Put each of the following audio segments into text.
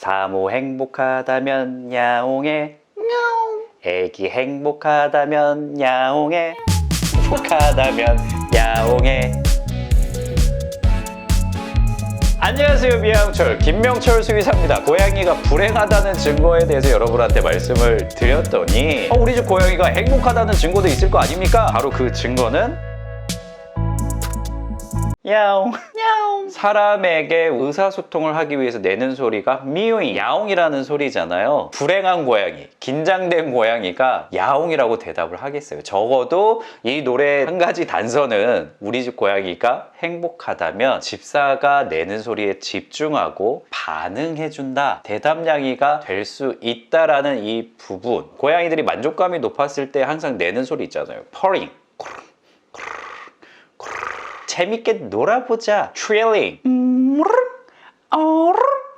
사모 행복하다면 야옹해. 애기 행복하다면 야옹해. 행복하다면 야옹해. 안녕하세요, 미양철 김명철 수의사입니다. 고양이가 불행하다는 증거에 대해서 여러분한테 말씀을 드렸더니 우리 집 고양이가 행복하다는 증거도 있을 거 아닙니까? 바로 그 증거는 야옹. 야옹. 사람에게 의사소통을 하기 위해서 내는 소리가 미오잉, 야옹이라는 소리잖아요. 불행한 고양이, 긴장된 고양이가 야옹이라고 대답을 하겠어요. 적어도 이 노래 한 가지 단서는 우리 집 고양이가 행복하다면 집사가 내는 소리에 집중하고 반응해준다, 대답냥이가 될 수 있다라는 이 부분. 고양이들이 만족감이 높았을 때 항상 내는 소리 있잖아요. purring, 재밌게 놀아보자, 트릴링.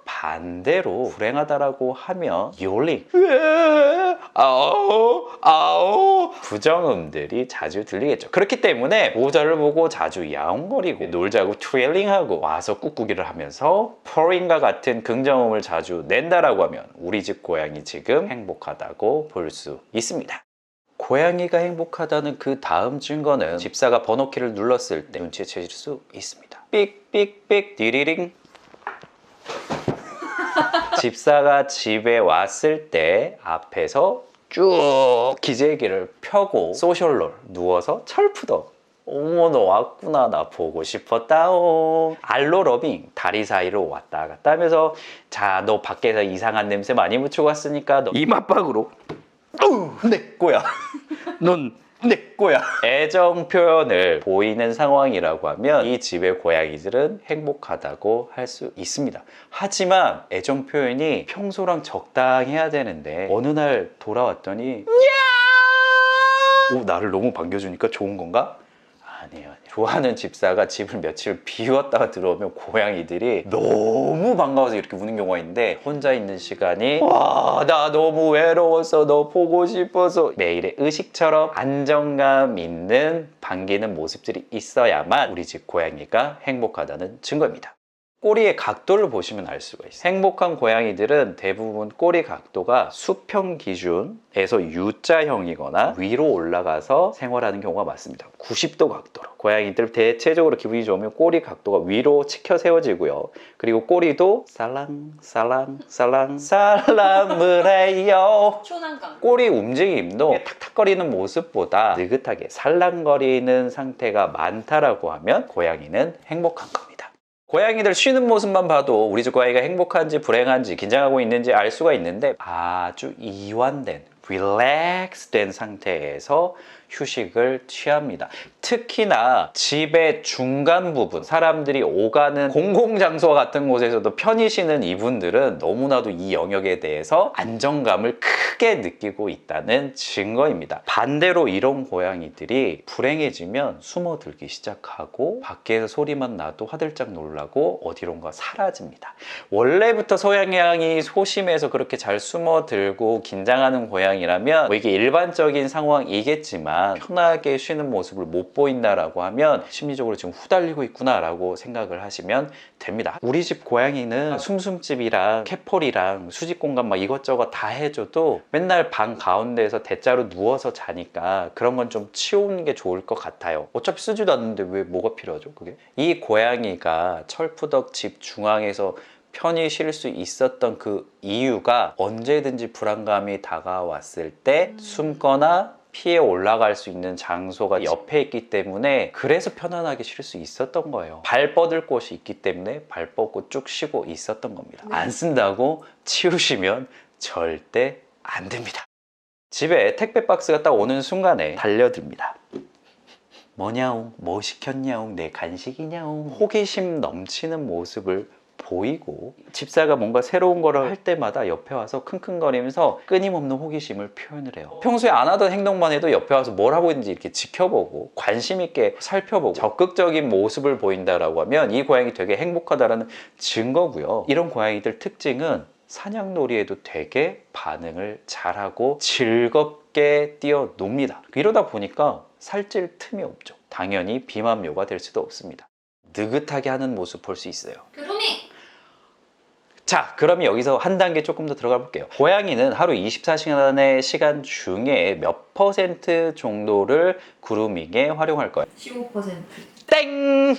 반대로 불행하다라고 하면 yowling, 부정음들이 자주 들리겠죠. 그렇기 때문에 모자를 보고 자주 야옹거리고 놀자고 트릴링하고 와서 꾹꾹이를 하면서 purring과 같은 긍정음을 자주 낸다라고 하면 우리 집 고양이 지금 행복하다고 볼 수 있습니다. 고양이가 행복하다는 그 다음 증거는 집사가 번호키를 눌렀을 때 눈치채실 수 있습니다. 삑삑삑 디리링. 집사가 집에 왔을 때 앞에서 쭉 기재기를 펴고 소셜롤 누워서 철푸덕. 어머, 너 왔구나, 나 보고 싶었다오. 알로러빙, 다리 사이로 왔다 갔다 하면서 자, 너 밖에서 이상한 냄새 많이 묻히고 왔으니까 너 이맛박으로 내 거야. 넌 내 거야. 애정 표현을 보이는 상황이라고 하면 이 집의 고양이들은 행복하다고 할 수 있습니다. 하지만 애정 표현이 평소랑 적당해야 되는데 어느 날 돌아왔더니 나를 너무 반겨주니까 좋은 건가? 아니에요. 좋아하는 집사가 집을 며칠 비웠다가 들어오면 고양이들이 너무 반가워서 이렇게 우는 경우가 있는데 혼자 있는 시간이 나 너무 외로워서 너 보고 싶어서 매일의 의식처럼 안정감 있는 반기는 모습들이 있어야만 우리 집 고양이가 행복하다는 증거입니다. 꼬리의 각도를 보시면 알 수가 있어요. 행복한 고양이들은 대부분 꼬리 각도가 수평 기준에서 U자형이거나 위로 올라가서 생활하는 경우가 많습니다. 90도 각도로. 고양이들 대체적으로 기분이 좋으면 꼬리 각도가 위로 치켜 세워지고요. 그리고 꼬리도 살랑살랑살랑 살람을 해요. 초난강. 꼬리 움직임도 탁탁거리는 모습보다 느긋하게 살랑거리는 상태가 많다라고 하면 고양이는 행복한 겁니다. 고양이들 쉬는 모습만 봐도 우리 집 고양이가 행복한지 불행한지 긴장하고 있는지 알 수가 있는데 아주 이완된, 릴렉스된 상태에서 휴식을 취합니다. 특히나 집의 중간 부분, 사람들이 오가는 공공장소 같은 곳에서도 편히 쉬는 이분들은 너무나도 이 영역에 대해서 안정감을 크게 느끼고 있다는 증거입니다. 반대로 이런 고양이들이 불행해지면 숨어들기 시작하고 밖에서 소리만 나도 화들짝 놀라고 어디론가 사라집니다. 원래부터 소양이 소심해서 그렇게 잘 숨어들고 긴장하는 고양이라면 이게 일반적인 상황이겠지만 편하게 쉬는 모습을 못 보인다라고 하면 심리적으로 지금 후달리고 있구나 라고 생각을 하시면 됩니다. 우리 집 고양이는 숨숨집이랑 캣폴이랑 수직 공간 막 이것저것 다 해줘도 맨날 방 가운데에서 대자로 누워서 자니까 그런 건 좀 치우는 게 좋을 것 같아요. 어차피 쓰지도 않는데 왜 뭐가 필요하죠 그게? 이 고양이가 철푸덕 집 중앙에서 편히 쉴 수 있었던 그 이유가 언제든지 불안감이 다가왔을 때 숨거나 피해 올라갈 수 있는 장소가 옆에 있기 때문에 그래서 편안하게 쉴 수 있었던 거예요. 발 뻗을 곳이 있기 때문에 발 뻗고 쭉 쉬고 있었던 겁니다. 안 쓴다고 치우시면 절대 안 됩니다. 집에 택배 박스가 딱 오는 순간에 달려듭니다. 뭐냐옹, 뭐 시켰냐옹, 내 간식이냐옹. 호기심 넘치는 모습을 보이고 집사가 뭔가 새로운 거를 할 때마다 옆에 와서 킁킁거리면서 끊임없는 호기심을 표현을 해요. 평소에 안 하던 행동만 해도 옆에 와서 뭘 하고 있는지 이렇게 지켜보고 관심 있게 살펴보고 적극적인 모습을 보인다라고 하면 이 고양이 되게 행복하다라는 증거고요. 이런 고양이들 특징은 사냥놀이에도 되게 반응을 잘하고 즐겁게 뛰어놉니다. 이러다 보니까 살찔 틈이 없죠. 당연히 비만묘가 될 수도 없습니다. 느긋하게 하는 모습 볼 수 있어요. 그루밍! 자, 그러면 여기서 한 단계 조금 더 들어가 볼게요. 고양이는 하루 24시간의 시간 중에 몇 % 정도를 그루밍에 활용할까요? 15%. 땡!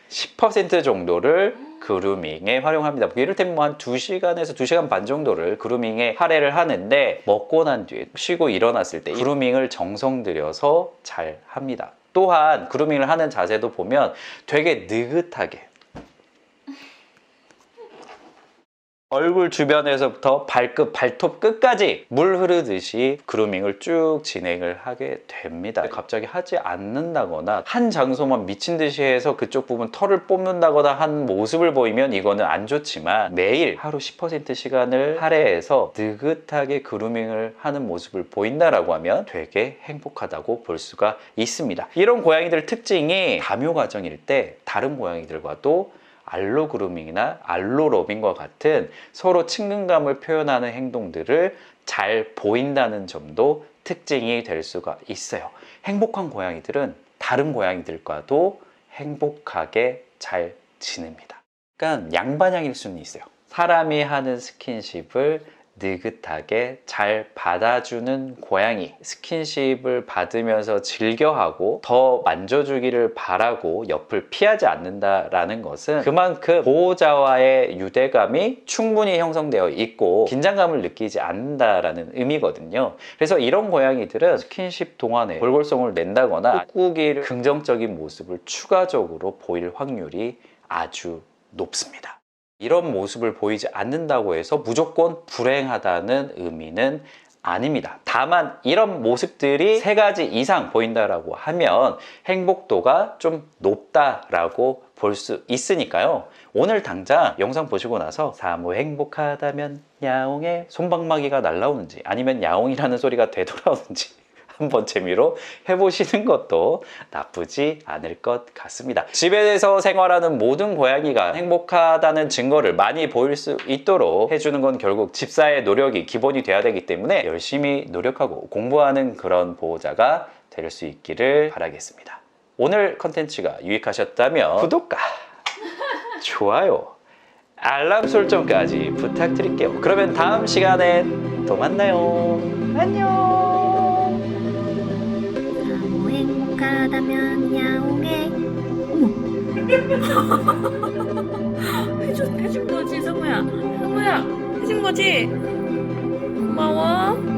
10% 정도를 그루밍에 활용합니다. 이를테면 뭐 한 2시간에서 2시간 반 정도를 그루밍에 할애를 하는데 먹고 난 뒤에 쉬고 일어났을 때 그루밍을 정성 들여서 잘 합니다. 또한 그루밍을 하는 자세도 보면 되게 느긋하게 얼굴 주변에서부터 발끝, 발톱 끝까지 물 흐르듯이 그루밍을 쭉 진행을 하게 됩니다. 갑자기 하지 않는다거나 한 장소만 미친 듯이 해서 그쪽 부분 털을 뽑는다거나 한 모습을 보이면 이거는 안 좋지만 매일 하루 10% 시간을 할애해서 느긋하게 그루밍을 하는 모습을 보인다라고 하면 되게 행복하다고 볼 수가 있습니다. 이런 고양이들 특징이 감요 과정일 때 다른 고양이들과도 알로 그루밍이나 알로 러빙과 같은 서로 친근감을 표현하는 행동들을 잘 보인다는 점도 특징이 될 수가 있어요. 행복한 고양이들은 다른 고양이들과도 행복하게 잘 지냅니다. 그러니까 양반향일 수는 있어요. 사람이 하는 스킨십을 느긋하게 잘 받아주는 고양이, 스킨십을 받으면서 즐겨하고 더 만져주기를 바라고 옆을 피하지 않는다라는 것은 그만큼 보호자와의 유대감이 충분히 형성되어 있고 긴장감을 느끼지 않는다라는 의미거든요. 그래서 이런 고양이들은 스킨십 동안에 골골송을 낸다거나 꾹꾹이를 긍정적인 모습을 추가적으로 보일 확률이 아주 높습니다. 이런 모습을 보이지 않는다고 해서 무조건 불행하다는 의미는 아닙니다. 다만 이런 모습들이 3가지 이상 보인다라고 하면 행복도가 좀 높다라고 볼 수 있으니까요. 오늘 당장 영상 보시고 나서 사무 행복하다면 야옹의 솜방망이가 날라오는지 아니면 야옹이라는 소리가 되돌아오는지 한번 재미로 해보시는 것도 나쁘지 않을 것 같습니다. 집에서 생활하는 모든 고양이가 행복하다는 증거를 많이 보일 수 있도록 해주는 건 결국 집사의 노력이 기본이 돼야 되기 때문에 열심히 노력하고 공부하는 그런 보호자가 될 수 있기를 바라겠습니다. 오늘 컨텐츠가 유익하셨다면 구독과 좋아요, 알람 설정까지 부탁드릴게요. 그러면 다음 시간에 또 만나요. 안녕. 행복하다면 야옹해. 어머. 해준 거지, 성우야. 성우야, 해준 거지? 고마워.